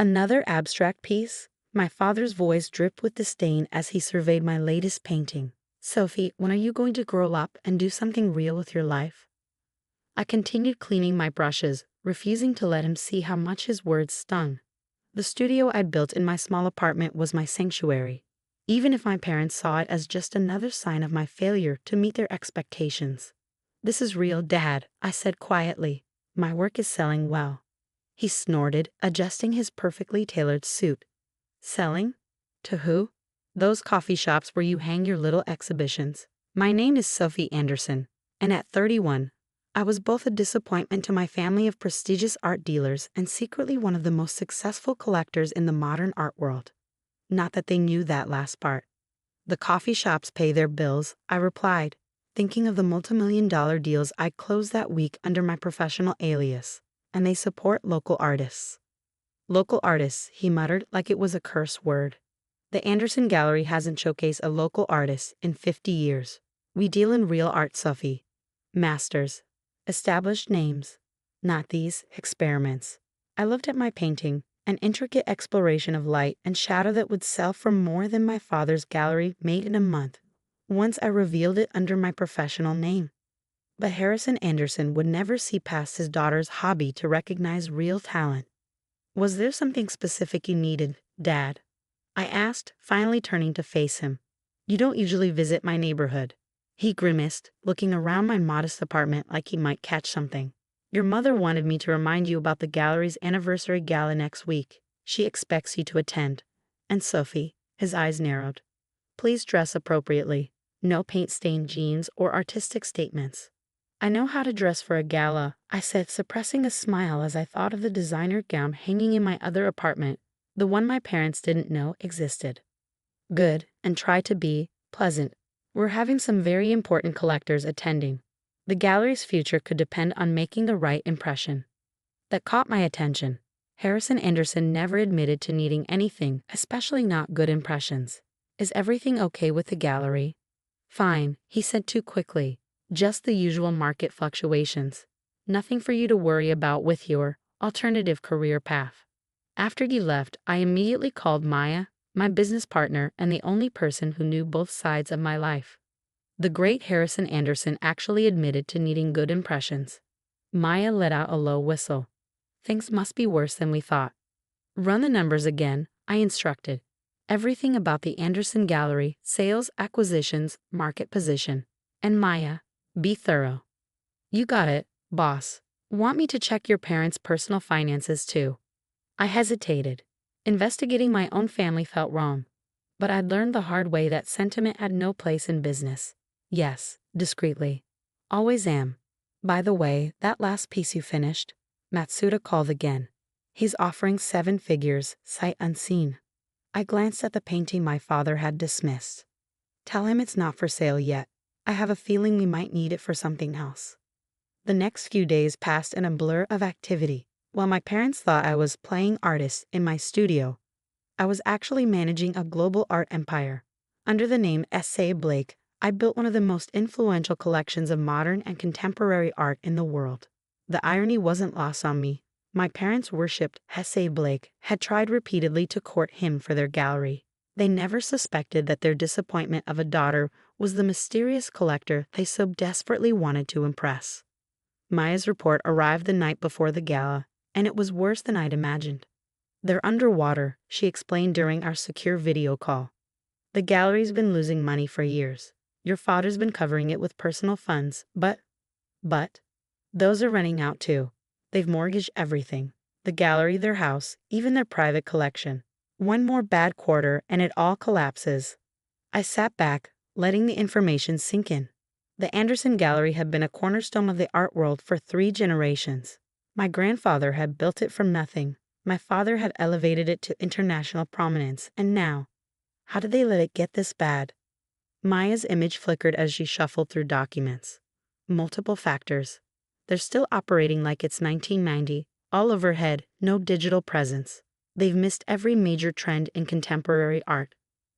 Another abstract piece? My father's voice dripped with disdain as he surveyed my latest painting. Sophie, when are you going to grow up and do something real with your life? I continued cleaning my brushes, refusing to let him see how much his words stung. The studio I'd built in my small apartment was my sanctuary, even if my parents saw it as just another sign of my failure to meet their expectations. This is real, Dad, I said quietly. My work is selling well. He snorted, adjusting his perfectly tailored suit. Selling? To who? Those coffee shops where you hang your little exhibitions. My name is Sophie Anderson, and at 31, I was both a disappointment to my family of prestigious art dealers and secretly one of the most successful collectors in the modern art world. Not that they knew that last part. The coffee shops pay their bills, I replied, thinking of the multimillion-dollar deals I'd closed that week under my professional alias, and they support local artists. Local artists, he muttered like it was a curse word. The Anderson Gallery hasn't showcased a local artist in 50 years. We deal in real art, Sophie. Masters. Established names. Not these experiments. I looked at my painting, an intricate exploration of light and shadow that would sell for more than my father's gallery made in a month, once I revealed it under my professional name. But Harrison Anderson would never see past his daughter's hobby to recognize real talent. Was there something specific you needed, Dad? I asked, finally turning to face him. You don't usually visit my neighborhood. He grimaced, looking around my modest apartment like he might catch something. Your mother wanted me to remind you about the gallery's anniversary gala next week. She expects you to attend. And Sophie, his eyes narrowed. Please dress appropriately. No paint-stained jeans or artistic statements. I know how to dress for a gala, I said, suppressing a smile as I thought of the designer gown hanging in my other apartment, the one my parents didn't know existed. Good, and try to be pleasant. We're having some very important collectors attending. The gallery's future could depend on making the right impression. That caught my attention. Harrison Anderson never admitted to needing anything, especially not good impressions. Is everything okay with the gallery? Fine, he said too quickly. Just the usual market fluctuations. Nothing for you to worry about with your alternative career path. After you left, I immediately called Maya, my business partner and the only person who knew both sides of my life. The great Harrison Anderson actually admitted to needing good impressions. Maya let out a low whistle. Things must be worse than we thought. Run the numbers again, I instructed. Everything about the Anderson Gallery, sales, acquisitions, market position. And Maya, be thorough. You got it, boss. Want me to check your parents' personal finances too? I hesitated. Investigating my own family felt wrong, but I'd learned the hard way that sentiment had no place in business. Yes, discreetly. Always am. By the way, that last piece you finished, Matsuda called again. He's offering 7 figures, sight unseen. I glanced at the painting my father had dismissed. Tell him it's not for sale yet. I have a feeling we might need it for something else. The next few days passed in a blur of activity. While my parents thought I was playing artist in my studio, I was actually managing a global art empire. Under the name S.A. Blake, I built one of the most influential collections of modern and contemporary art in the world. The irony wasn't lost on me. My parents worshipped S.A. Blake, had tried repeatedly to court him for their gallery. They never suspected that their disappointment of a daughter was the mysterious collector they so desperately wanted to impress. Maya's report arrived the night before the gala, and it was worse than I'd imagined. They're underwater, she explained during our secure video call. The gallery's been losing money for years. Your father's been covering it with personal funds, but, those are running out too. They've mortgaged everything. The gallery, their house, even their private collection. One more bad quarter and it all collapses. I sat back, letting the information sink in. The Anderson Gallery had been a cornerstone of the art world for 3 generations. My grandfather had built it from nothing. My father had elevated it to international prominence, and now, how did they let it get this bad? Maya's image flickered as she shuffled through documents. Multiple factors. They're still operating like it's 1990, all overhead, no digital presence. They've missed every major trend in contemporary art.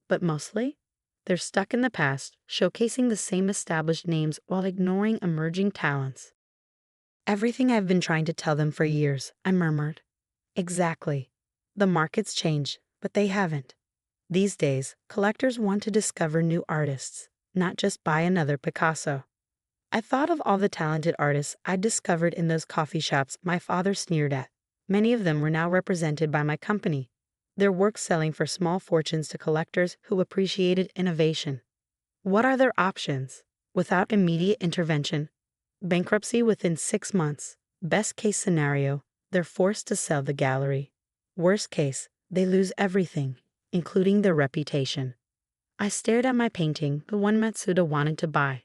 But mostly, they're stuck in the past, showcasing the same established names while ignoring emerging talents. Everything I've been trying to tell them for years, I murmured. Exactly. The markets change, but they haven't. These days, collectors want to discover new artists, not just buy another Picasso. I thought of all the talented artists I'd discovered in those coffee shops my father sneered at. Many of them were now represented by my company, their work selling for small fortunes to collectors who appreciated innovation. What are their options? Without immediate intervention, bankruptcy within 6 months. Best case scenario, they're forced to sell the gallery. Worst case, they lose everything, including their reputation. I stared at my painting, the one Matsuda wanted to buy.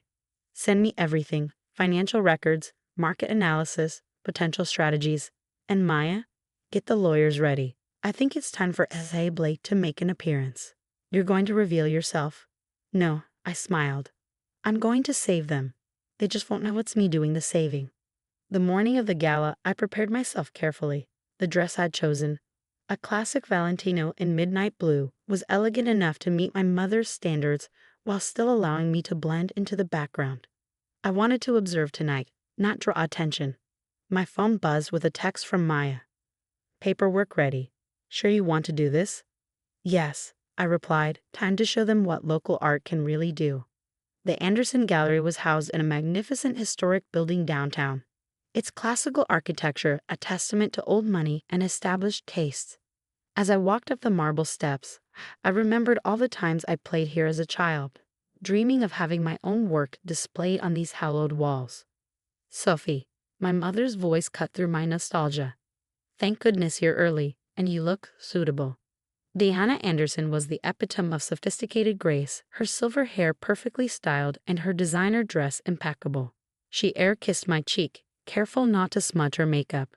Send me everything, financial records, market analysis, potential strategies. And Maya, get the lawyers ready. I think it's time for S.A. Blake to make an appearance. You're going to reveal yourself? No, I smiled. I'm going to save them. They just won't know it's me doing the saving. The morning of the gala, I prepared myself carefully. The dress I'd chosen, a classic Valentino in midnight blue, was elegant enough to meet my mother's standards while still allowing me to blend into the background. I wanted to observe tonight, not draw attention. My phone buzzed with a text from Maya. Paperwork ready. Sure you want to do this? Yes, I replied. Time to show them what local art can really do. The Anderson Gallery was housed in a magnificent historic building downtown. Its classical architecture a testament to old money and established tastes. As I walked up the marble steps, I remembered all the times I played here as a child, dreaming of having my own work displayed on these hallowed walls. Sophie, my mother's voice cut through my nostalgia. Thank goodness you're early, and you look suitable. Diana Anderson was the epitome of sophisticated grace, her silver hair perfectly styled and her designer dress impeccable. She air-kissed my cheek, careful not to smudge her makeup.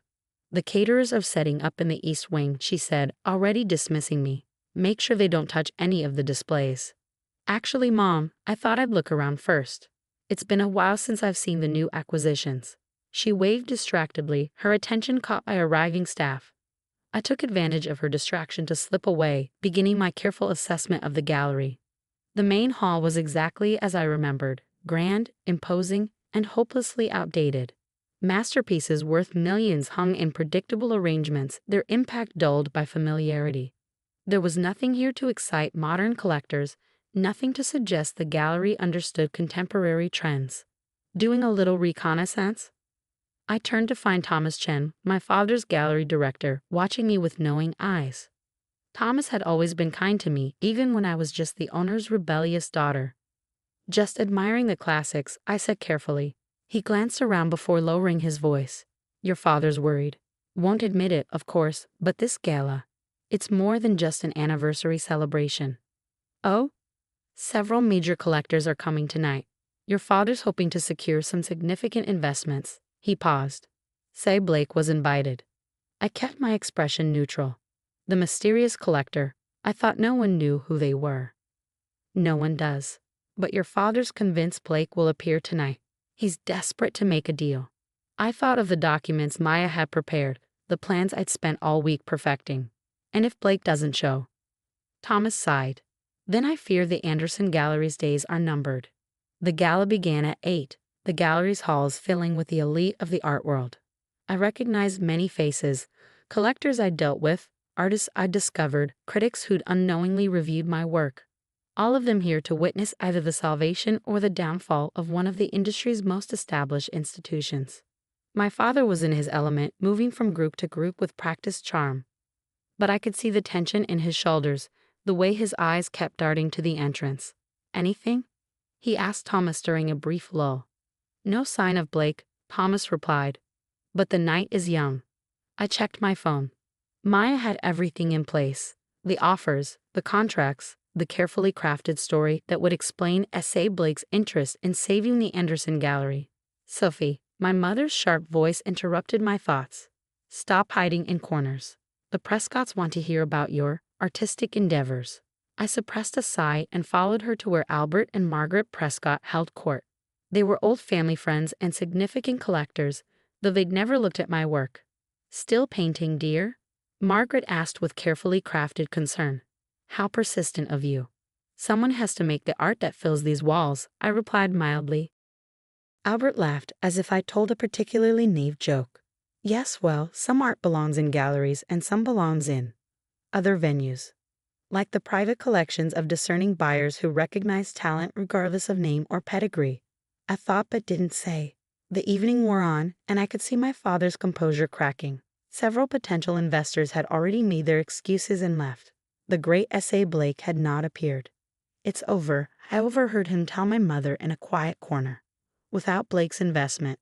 The caterers are setting up in the East Wing, she said, already dismissing me. Make sure they don't touch any of the displays. Actually, Mom, I thought I'd look around first. It's been a while since I've seen the new acquisitions. She waved distractedly, her attention caught by arriving staff. I took advantage of her distraction to slip away, beginning my careful assessment of the gallery. The main hall was exactly as I remembered, grand, imposing, and hopelessly outdated. Masterpieces worth millions hung in predictable arrangements, their impact dulled by familiarity. There was nothing here to excite modern collectors, nothing to suggest the gallery understood contemporary trends. Doing a little reconnaissance? I turned to find Thomas Chen, my father's gallery director, watching me with knowing eyes. Thomas had always been kind to me, even when I was just the owner's rebellious daughter. Just admiring the classics, I said carefully. He glanced around before lowering his voice. Your father's worried. Won't admit it, of course, but this gala, it's more than just an anniversary celebration. Oh? Several major collectors are coming tonight. Your father's hoping to secure some significant investments. He paused. Say Blake was invited. I kept my expression neutral. The mysterious collector, I thought no one knew who they were. No one does. But your father's convinced Blake will appear tonight. He's desperate to make a deal. I thought of the documents Maya had prepared, the plans I'd spent all week perfecting. And if Blake doesn't show? Thomas sighed. Then I fear the Anderson Gallery's days are numbered. The gala began at 8, the gallery's halls filling with the elite of the art world. I recognized many faces, collectors I'd dealt with, artists I'd discovered, critics who'd unknowingly reviewed my work. All of them here to witness either the salvation or the downfall of one of the industry's most established institutions. My father was in his element, moving from group to group with practiced charm. But I could see the tension in his shoulders, the way his eyes kept darting to the entrance. Anything? He asked Thomas during a brief lull. No sign of Blake, Thomas replied. But the night is young. I checked my phone. Maya had everything in place. The offers, the contracts, the carefully crafted story that would explain S.A. Blake's interest in saving the Anderson Gallery. Sophie, my mother's sharp voice interrupted my thoughts. Stop hiding in corners. The Prescotts want to hear about your artistic endeavors. I suppressed a sigh and followed her to where Albert and Margaret Prescott held court. They were old family friends and significant collectors, though they'd never looked at my work. Still painting, dear? Margaret asked with carefully crafted concern. How persistent of you. Someone has to make the art that fills these walls, I replied mildly. Albert laughed as if I told a particularly naive joke. Yes, well, some art belongs in galleries and some belongs in other venues, like the private collections of discerning buyers who recognize talent regardless of name or pedigree. I thought but didn't say. The evening wore on, and I could see my father's composure cracking. Several potential investors had already made their excuses and left. The great S.A. Blake had not appeared. "It's over," I overheard him tell my mother in a quiet corner. "Without Blake's investment.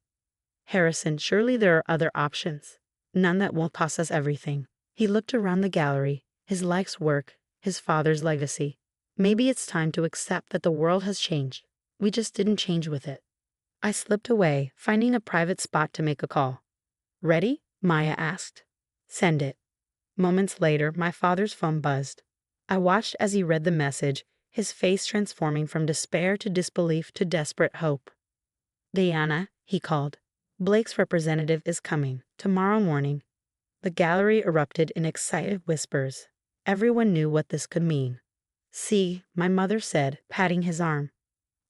Harrison, surely there are other options. None that won't cost us everything." He looked around the gallery, his life's work, his father's legacy. "Maybe it's time to accept that the world has changed. We just didn't change with it." I slipped away, finding a private spot to make a call. "Ready?" Maya asked. "Send it." Moments later, my father's phone buzzed. I watched as he read the message, his face transforming from despair to disbelief to desperate hope. "Diana," he called. "Blake's representative is coming, tomorrow morning." The gallery erupted in excited whispers. Everyone knew what this could mean. "See," my mother said, patting his arm.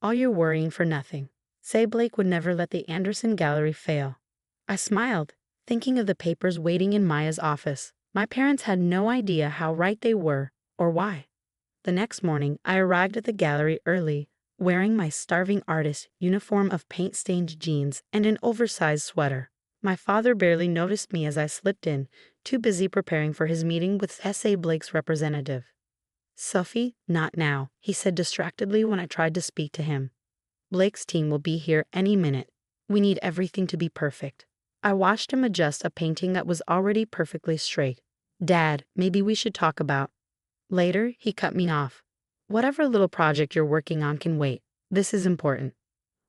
"All your worrying for nothing. Say Blake would never let the Anderson Gallery fail." I smiled, thinking of the papers waiting in Maya's office. My parents had no idea how right they were, or why. The next morning, I arrived at the gallery early, wearing my starving artist uniform of paint-stained jeans and an oversized sweater. My father barely noticed me as I slipped in, too busy preparing for his meeting with S.A. Blake's representative. "Sophie, not now," he said distractedly when I tried to speak to him. "Blake's team will be here any minute. We need everything to be perfect." I watched him adjust a painting that was already perfectly straight. "Dad, maybe we should talk about..." Later, he cut me off. "Whatever little project you're working on can wait. This is important."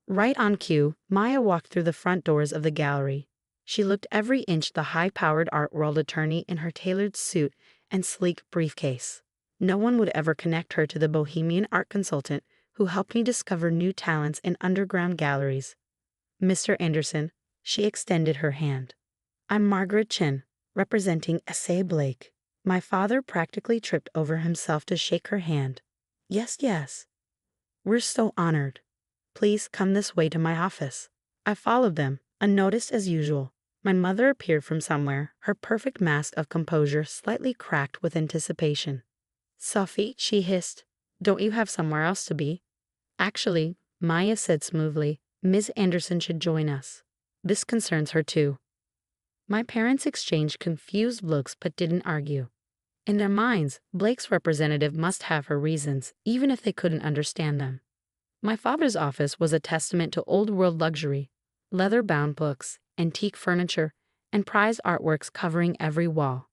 Right on cue, Maya walked through the front doors of the gallery. She looked every inch the high-powered art world attorney in her tailored suit and sleek briefcase. No one would ever connect her to the bohemian art consultant who helped me discover new talents in underground galleries. "Mr. Anderson," she extended her hand. "I'm Margaret Chin, representing S.A. Blake." My father practically tripped over himself to shake her hand. "Yes, yes. We're so honored. Please come this way to my office." I followed them, unnoticed as usual. My mother appeared from somewhere, her perfect mask of composure slightly cracked with anticipation. "Sophie," she hissed, "don't you have somewhere else to be?" "Actually," Maya said smoothly, "Ms. Anderson should join us. This concerns her too." My parents exchanged confused looks but didn't argue. In their minds, Blake's representative must have her reasons, even if they couldn't understand them. My father's office was a testament to old-world luxury, leather-bound books, antique furniture, and prized artworks covering every wall.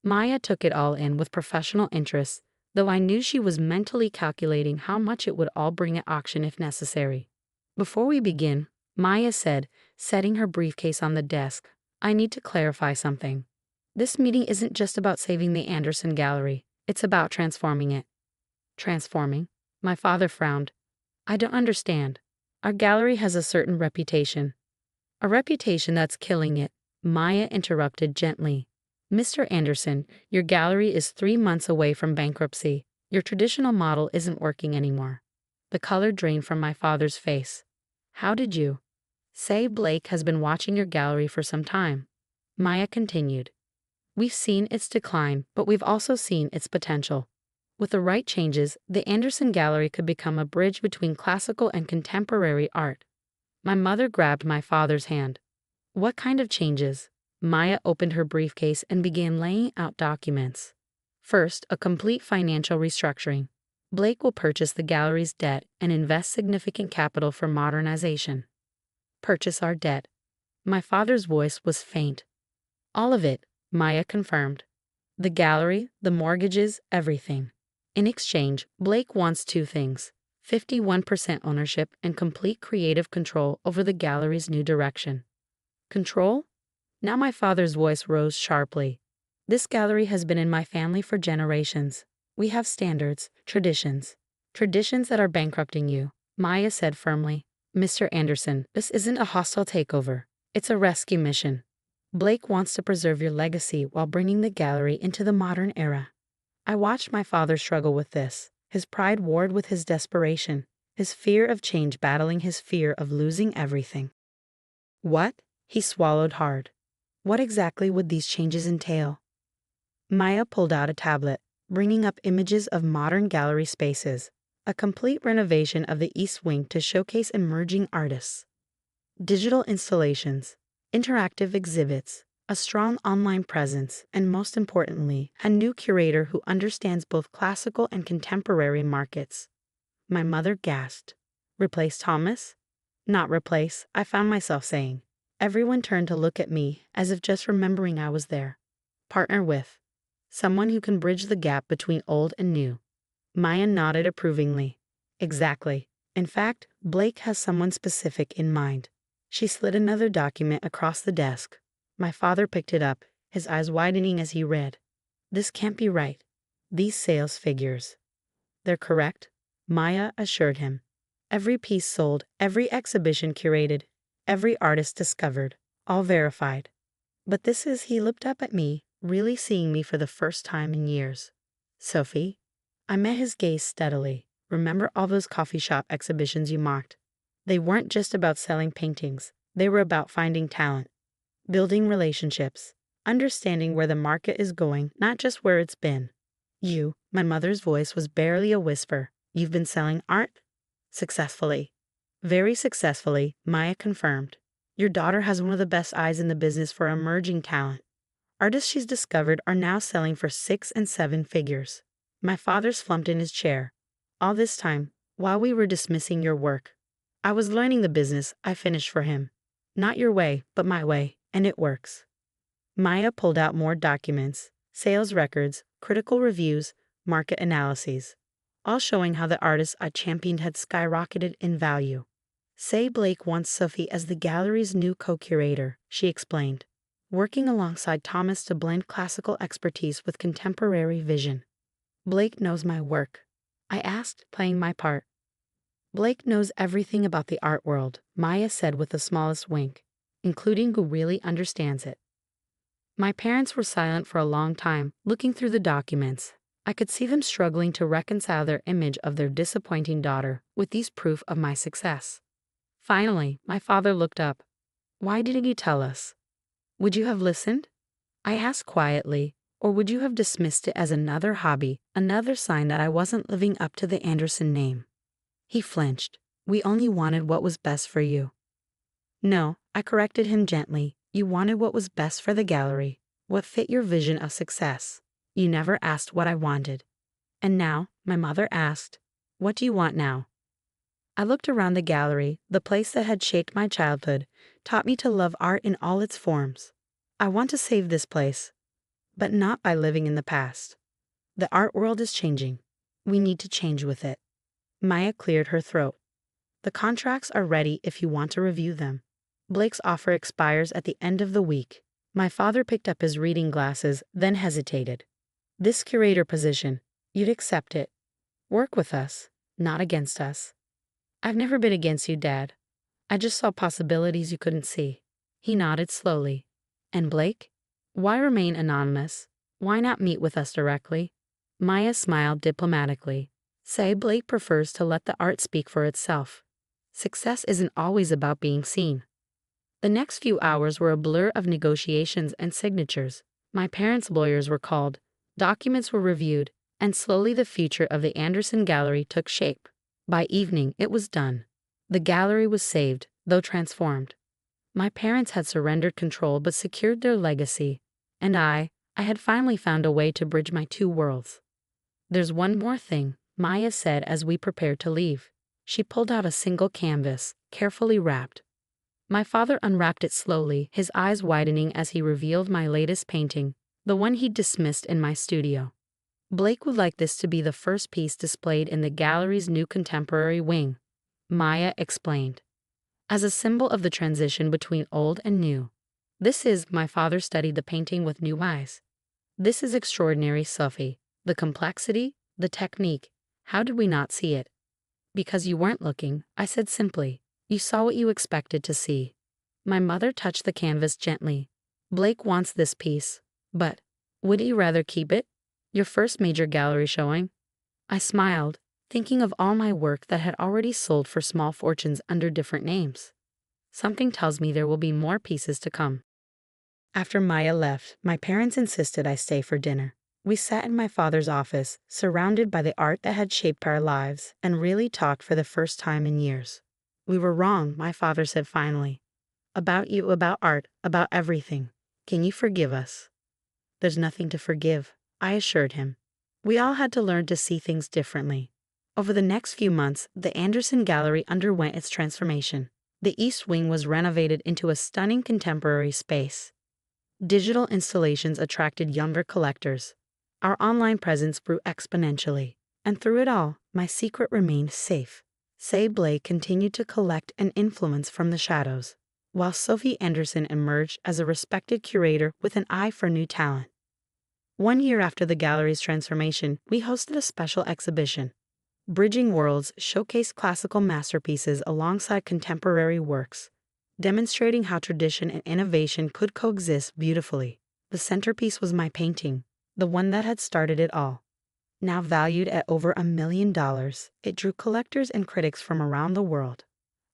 Maya took it all in with professional interest, though I knew she was mentally calculating how much it would all bring at auction if necessary. "Before we begin," Maya said, setting her briefcase on the desk, "I need to clarify something. This meeting isn't just about saving the Anderson Gallery, it's about transforming it." "Transforming?" My father frowned. "I don't understand. Our gallery has a certain reputation." "A reputation that's killing it," Maya interrupted gently. "Mr. Anderson, your gallery is 3 months away from bankruptcy. Your traditional model isn't working anymore." The color drained from my father's face. "How did you?" "Say Blake has been watching your gallery for some time," Maya continued. "We've seen its decline, but we've also seen its potential. With the right changes, the Anderson Gallery could become a bridge between classical and contemporary art." My mother grabbed my father's hand. "What kind of changes?" Maya opened her briefcase and began laying out documents. "First, a complete financial restructuring. Blake will purchase the gallery's debt and invest significant capital for modernization." "Purchase our debt." My father's voice was faint. "All of it," Maya confirmed. "The gallery, the mortgages, everything. In exchange, Blake wants 2 things: 51% ownership and complete creative control over the gallery's new direction." "Control?" Now my father's voice rose sharply. "This gallery has been in my family for generations. We have standards, traditions that are bankrupting you," Maya said firmly. "Mr. Anderson, this isn't a hostile takeover. It's a rescue mission. Blake wants to preserve your legacy while bringing the gallery into the modern era." I watched my father struggle with this, his pride warred with his desperation, his fear of change battling his fear of losing everything. "What?" He swallowed hard. "What exactly would these changes entail?" Maya pulled out a tablet, bringing up images of modern gallery spaces, a complete renovation of the East Wing to showcase emerging artists. Digital installations, interactive exhibits, a strong online presence, and most importantly, a new curator who understands both classical and contemporary markets. My mother gasped. Replace Thomas? Not replace, I found myself saying. Everyone turned to look at me, as if just remembering I was there. Partner with. Someone who can bridge the gap between old and new. Maya nodded approvingly. Exactly. In fact, Blake has someone specific in mind. She slid another document across the desk. My father picked it up, his eyes widening as he read. This can't be right. These sales figures. They're correct, Maya assured him. Every piece sold, every exhibition curated, every artist discovered, all verified. But this is, he looked up at me, really seeing me for the first time in years. Sophie? I met his gaze steadily. Remember all those coffee shop exhibitions you mocked? They weren't just about selling paintings. They were about finding talent, building relationships, understanding where the market is going, not just where it's been. You, my mother's voice was barely a whisper. You've been selling art? Successfully. Very successfully, Maya confirmed. Your daughter has one of the best eyes in the business for emerging talent. Artists she's discovered are now selling for 6 and 7 figures. My father slumped in his chair. All this time, while we were dismissing your work, I was learning the business. I finished for him. Not your way, but my way, and it works. Maya pulled out more documents, sales records, critical reviews, market analyses, all showing how the artists I championed had skyrocketed in value. Say Blake wants Sophie as the gallery's new co-curator, she explained, working alongside Thomas to blend classical expertise with contemporary vision. Blake knows my work, I asked, playing my part. Blake knows everything about the art world, Maya said with the smallest wink, including who really understands it. My parents were silent for a long time, looking through the documents. I could see them struggling to reconcile their image of their disappointing daughter with these proof of my success. Finally, my father looked up. Why didn't you tell us? Would you have listened? I asked quietly, or would you have dismissed it as another hobby, another sign that I wasn't living up to the Anderson name? He flinched. We only wanted what was best for you. No, I corrected him gently. You wanted what was best for the gallery, what fit your vision of success. You never asked what I wanted. And now, my mother asked, what do you want now? I looked around the gallery, the place that had shaped my childhood, taught me to love art in all its forms. I want to save this place, but not by living in the past. The art world is changing. We need to change with it. Maya cleared her throat. The contracts are ready if you want to review them. Blake's offer expires at the end of the week. My father picked up his reading glasses, then hesitated. This curator position, you'd accept it. Work with us, not against us. I've never been against you, Dad. I just saw possibilities you couldn't see. He nodded slowly. And Blake? Why remain anonymous? Why not meet with us directly? Maya smiled diplomatically. Say Blake prefers to let the art speak for itself. Success isn't always about being seen. The next few hours were a blur of negotiations and signatures. My parents' lawyers were called, documents were reviewed, and slowly the future of the Anderson Gallery took shape. By evening, it was done. The gallery was saved, though transformed. My parents had surrendered control but secured their legacy, and I had finally found a way to bridge my two worlds. There's one more thing, Maya said as we prepared to leave. She pulled out a single canvas, carefully wrapped. My father unwrapped it slowly, his eyes widening as he revealed my latest painting, the one he'd dismissed in my studio. Blake would like this to be the first piece displayed in the gallery's new contemporary wing, Maya explained, as a symbol of the transition between old and new. This is, my father studied the painting with new eyes. This is extraordinary, Sophie. The complexity, the technique. How did we not see it? Because you weren't looking, I said simply. You saw what you expected to see. My mother touched the canvas gently. Blake wants this piece, but would you rather keep it? Your first major gallery showing? I smiled, thinking of all my work that had already sold for small fortunes under different names. Something tells me there will be more pieces to come. After Maya left, my parents insisted I stay for dinner. We sat in my father's office, surrounded by the art that had shaped our lives, and really talked for the first time in years. We were wrong, my father said finally. About you, about art, about everything. Can you forgive us? There's nothing to forgive, I assured him. We all had to learn to see things differently. Over the next few months, the Anderson Gallery underwent its transformation. The East Wing was renovated into a stunning contemporary space. Digital installations attracted younger collectors. Our online presence grew exponentially. And through it all, my secret remained safe. Say Blake continued to collect and influence from the shadows, while Sophie Anderson emerged as a respected curator with an eye for new talent. 1 year after the gallery's transformation, we hosted a special exhibition. Bridging Worlds showcased classical masterpieces alongside contemporary works, demonstrating how tradition and innovation could coexist beautifully. The centerpiece was my painting, the one that had started it all. Now valued at over $1 million, it drew collectors and critics from around the world.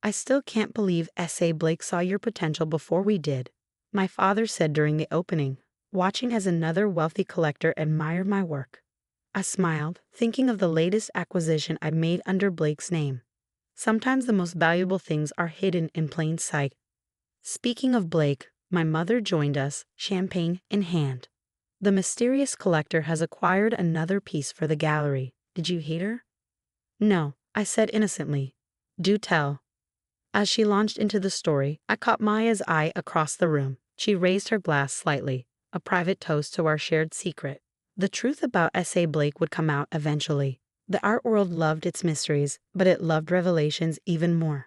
I still can't believe S.A. Blake saw your potential before we did, my father said during the opening, watching as another wealthy collector admired my work. I smiled, thinking of the latest acquisition I'd made under Blake's name. Sometimes the most valuable things are hidden in plain sight. Speaking of Blake, my mother joined us, champagne in hand. The mysterious collector has acquired another piece for the gallery. Did you hate her? No, I said innocently. Do tell. As she launched into the story, I caught Maya's eye across the room. She raised her glass slightly, a private toast to our shared secret. The truth about S.A. Blake would come out eventually. The art world loved its mysteries, but it loved revelations even more.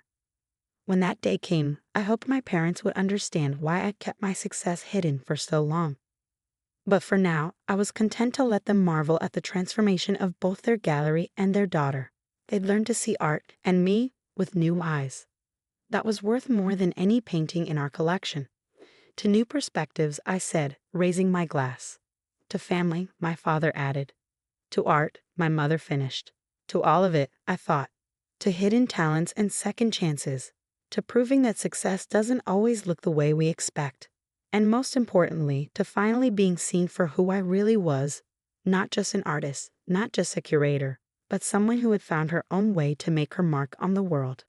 When that day came, I hoped my parents would understand why I kept my success hidden for so long. But for now, I was content to let them marvel at the transformation of both their gallery and their daughter. They'd learned to see art, and me, with new eyes. That was worth more than any painting in our collection. To new perspectives, I said, raising my glass. To family, my father added. To art, my mother finished. To all of it, I thought. To hidden talents and second chances. To proving that success doesn't always look the way we expect. And most importantly, to finally being seen for who I really was. Not just an artist, not just a curator, but someone who had found her own way to make her mark on the world.